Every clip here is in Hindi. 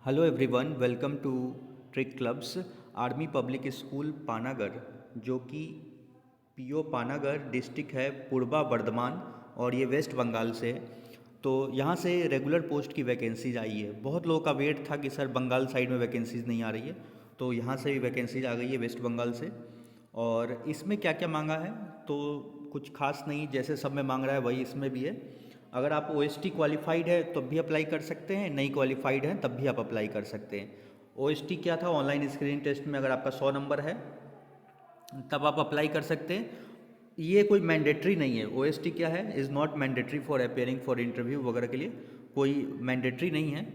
Hello everyone, welcome to trick clubs. Army public school Panagarh, जो कि पीओ पानागढ़ डिस्ट्रिक्ट है पूर्वा बर्धमान, और ये वेस्ट बंगाल से है। तो यहाँ से रेगुलर पोस्ट की वैकेंसीज आई है। बहुत लोगों का वेट था कि सर बंगाल साइड में वैकेंसीज नहीं आ रही है, तो यहाँ से भी वैकेंसीज आ गई है वेस्ट बंगाल से। और इसमें क्या क्या मांगा है तो कुछ खास नहीं, जैसे सब में मांग रहा है वही इसमें भी है। अगर आप ओएसटी क्वालिफाइड है तब भी अप्लाई कर सकते हैं, नहीं क्वालिफाइड है तब भी आप अप्लाई कर सकते हैं। ओएसटी क्या था, ऑनलाइन स्क्रीनिंग टेस्ट में अगर आपका 100 नंबर है तब आप अप्लाई कर सकते हैं। ये कोई मैंडेटरी नहीं है। ओएसटी क्या है, is not mandatory for appearing for interview वगैरह के लिए, कोई मैंडेटरी नहीं है।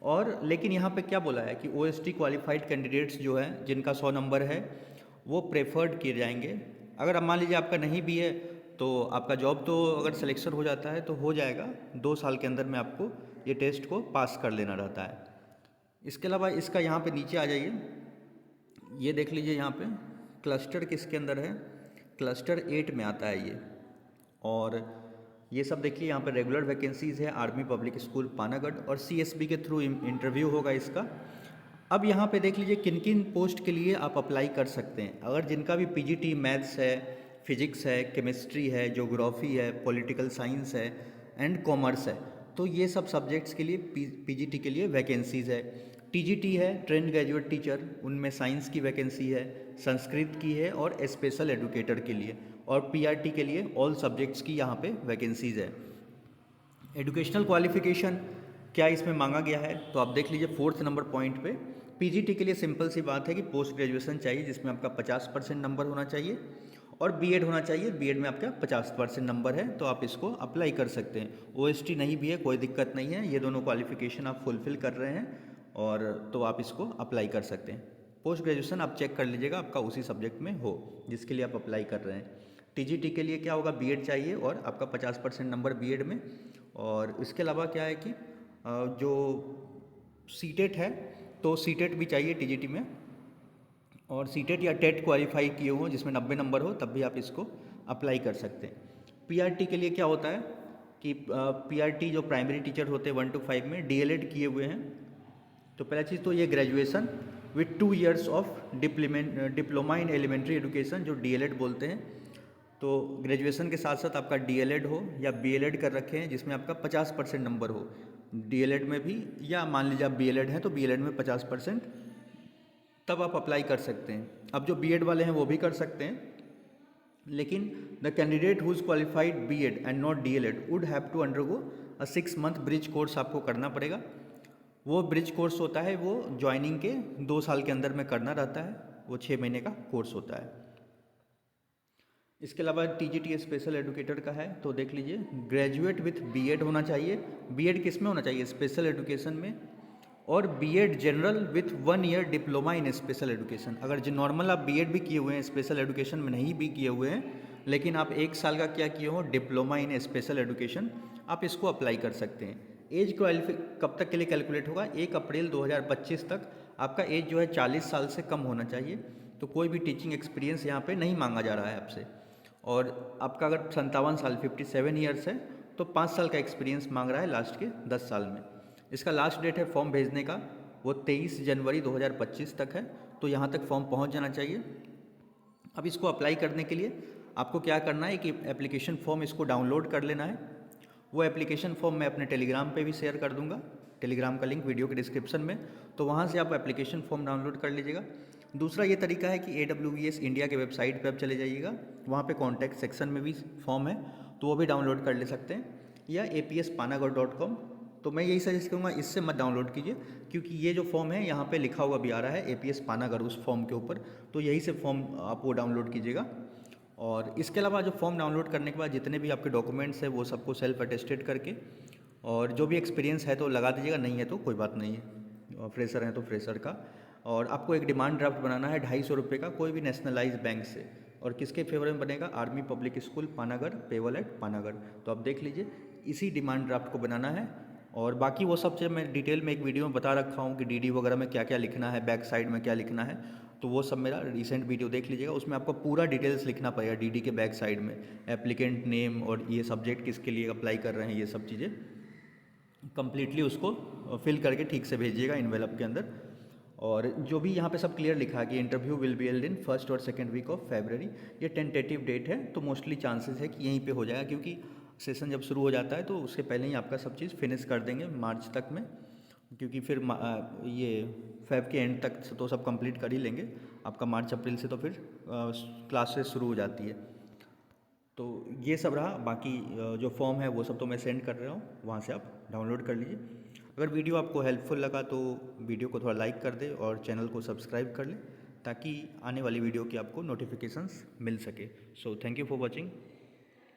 और लेकिन यहाँ पे क्या बोला है कि ओएसटी क्वालिफाइड कैंडिडेट्स जो है जिनका 100 नंबर है वो प्रेफर्ड किए जाएंगे। अगर अब मान लीजिए आपका नहीं भी है तो आपका जॉब तो अगर सिलेक्शन हो जाता है तो हो जाएगा, 2 साल के अंदर में आपको ये टेस्ट को पास कर लेना रहता है। इसके अलावा इसका यहाँ पे नीचे आ जाइए, ये देख लीजिए यहाँ पे क्लस्टर किसके अंदर है, क्लस्टर 8 में आता है ये। और ये सब देखिए यहाँ पे रेगुलर वैकेंसीज़ है आर्मी पब्लिक स्कूल पानागढ़, और सीएसबी के थ्रू इंटरव्यू होगा इसका। अब यहाँ पे देख लीजिए किन किन पोस्ट के लिए आप अप्लाई कर सकते हैं। अगर जिनका भी पीजीटी मैथ्स है, फिजिक्स है, केमिस्ट्री है, ज्योग्राफी है, पॉलिटिकल साइंस है एंड कॉमर्स है, तो ये सब सब्जेक्ट्स के लिए पीजीटी के लिए वैकेंसीज़ है। टीजीटी है, ट्रेंड ग्रेजुएट टीचर, उनमें साइंस की वैकेंसी है, संस्कृत की है और स्पेशल एडुकेटर के लिए, और पीआरटी के लिए ऑल सब्जेक्ट्स की यहाँ पे वैकेंसीज़ है। एजुकेशनल क्वालिफिकेशन क्या इसमें मांगा गया है तो आप देख लीजिए 4th नंबर पॉइंट पे। पीजीटी के लिए सिंपल सी बात है कि पोस्ट ग्रेजुएशन चाहिए जिसमें आपका 50% नंबर होना चाहिए, और बीएड होना चाहिए, बीएड में आपका 50% नंबर है तो आप इसको अप्लाई कर सकते हैं। ओएसटी नहीं भी है कोई दिक्कत नहीं है, ये दोनों क्वालिफिकेशन आप फुलफ़िल कर रहे हैं और तो आप इसको अप्लाई कर सकते हैं। पोस्ट ग्रेजुएशन आप चेक कर लीजिएगा आपका उसी सब्जेक्ट में हो जिसके लिए आप अप्लाई कर रहे हैं। टीजीटी के लिए क्या होगा, बीएड चाहिए और आपका 50% नंबर बीएड में। और इसके अलावा क्या है कि जो सीटेट है तो सीटेट भी चाहिए टीजीटी में, और सीटेट या टेट क्वालिफाई किए हों जिसमें 90 नंबर हो तब भी आप इसको अप्लाई कर सकते हैं। पीआरटी के लिए क्या होता है कि पीआरटी जो प्राइमरी टीचर होते हैं 1 to 5 में डीएलएड किए हुए हैं। तो पहला चीज़ तो ये graduation with 2 years of diploma in elementary education, जो डीएलएड बोलते हैं। तो ग्रेजुएशन के साथ साथ आपका डीएलएड हो या बीएलएड कर रखे हैं जिसमें आपका 50% नंबर हो डीएलएड में भी, या मान लीजिए आप बीएलएड हैं तो बीएलएड में 50%, तब आप अप्लाई कर सकते हैं। अब जो बीएड वाले हैं वो भी कर सकते हैं, लेकिन the candidate who is qualified BEd and not DElEd would have to undergo a 6 month bridge course आपको करना पड़ेगा। वो ब्रिज कोर्स होता है, वो ज्वाइनिंग के 2 साल के अंदर में करना रहता है, वो 6 महीने का कोर्स होता है। इसके अलावा टीजीटी स्पेशल एडुकेटर का है तो देख लीजिए ग्रेजुएट विथ बीएड होना चाहिए। बीएड किस में होना चाहिए, स्पेशल एडुकेशन में, और BEd general with 1 year diploma in special education. अगर जो नॉर्मल आप बीएड भी किए हुए हैं, स्पेशल एडुकेशन में नहीं भी किए हुए हैं, लेकिन आप 1 साल का क्या किए हो डिप्लोमा इन स्पेशल एडुकेशन, आप इसको अप्लाई कर सकते हैं। एज कब तक के लिए कैलकुलेट होगा, 1 अप्रैल 2025 तक आपका एज जो है 40 साल से कम होना चाहिए। तो कोई भी टीचिंग एक्सपीरियंस यहाँ पे नहीं मांगा जा रहा है आपसे। और आपका अगर 57 साल 57 ईयर्स है तो 5 साल का एक्सपीरियंस मांग रहा है लास्ट के 10 साल में। इसका लास्ट डेट है फॉर्म भेजने का, वो 23 जनवरी 2025 तक है, तो यहाँ तक फॉर्म पहुँच जाना चाहिए। अब इसको अप्लाई करने के लिए आपको क्या करना है कि एप्लीकेशन फॉर्म इसको डाउनलोड कर लेना है। वो एप्लीकेशन फॉर्म मैं अपने टेलीग्राम पे भी शेयर कर दूंगा, टेलीग्राम का लिंक वीडियो के डिस्क्रिप्शन में, तो वहाँ से आप एप्लीकेशन फॉर्म डाउनलोड कर लीजिएगा। दूसरा ये तरीका है कि AWS इंडिया के वेबसाइट पे आप चले जाइएगा, वहाँ पे कॉन्टैक्ट सेक्शन में भी फॉर्म है तो वो भी डाउनलोड कर ले सकते हैं, या APSpanagarh.com। तो मैं यही सजेस्ट करूँगा इससे मत डाउनलोड कीजिए, क्योंकि ये जो फॉर्म है यहाँ पे लिखा हुआ भी आ रहा है APS पानागढ़ उस फॉर्म के ऊपर, तो यही से फॉर्म आप वो डाउनलोड कीजिएगा। और इसके अलावा जो फॉर्म डाउनलोड करने के बाद जितने भी आपके डॉक्यूमेंट्स हैं वो सबको सेल्फ अटेस्टेड करके, और जो भी एक्सपीरियंस है तो लगा दीजिएगा, नहीं है तो कोई बात नहीं है, फ्रेशर हैं तो फ्रेशर का। और आपको एक डिमांड ड्राफ्ट बनाना है 250 रुपये का, कोई भी नेशनलाइज बैंक से, और किसके फेवर में बनेगा, army public school Panagarh, payable at Panagarh. तो आप देख लीजिए इसी डिमांड ड्राफ्ट को बनाना है। और बाकी वो सब चीज़ मैं डिटेल में एक वीडियो में बता रखा हूँ कि डीडी वगैरह में क्या क्या लिखना है, बैक साइड में क्या लिखना है, तो वो सब मेरा रिसेंट वीडियो देख लीजिएगा, उसमें आपको पूरा डिटेल्स लिखना पड़ेगा डीडी के बैक साइड में, एप्लीकेंट नेम और ये सब्जेक्ट किसके लिए अप्लाई कर रहे हैं, ये सब चीज़ें। कम्प्लीटली उसको फिल करके ठीक से भेजिएगा इन्वेलप के अंदर। और जो भी यहाँ पे सब क्लियर लिखा है कि interview will be held in first और सेकेंड वीक ऑफ फरवरी, ये टेंटेटिव डेट है, तो मोस्टली चांसेस है कि यहीं पे हो जाएगा, क्योंकि सेशन जब शुरू हो जाता है तो उसके पहले ही आपका सब चीज़ फिनिश कर देंगे मार्च तक में, क्योंकि फिर ये फेब के एंड तक तो सब कंप्लीट कर ही लेंगे आपका, मार्च अप्रैल से तो फिर क्लासेस शुरू हो जाती है। तो ये सब रहा, बाकी जो फॉर्म है वो सब तो मैं सेंड कर रहा हूँ, वहाँ से आप डाउनलोड कर लीजिए। अगर वीडियो आपको हेल्पफुल लगा तो वीडियो को थोड़ा लाइक कर दे और चैनल को सब्सक्राइब कर ले, ताकि आने वाली वीडियो की आपको नोटिफिकेशंस मिल सके। So thank you for watching.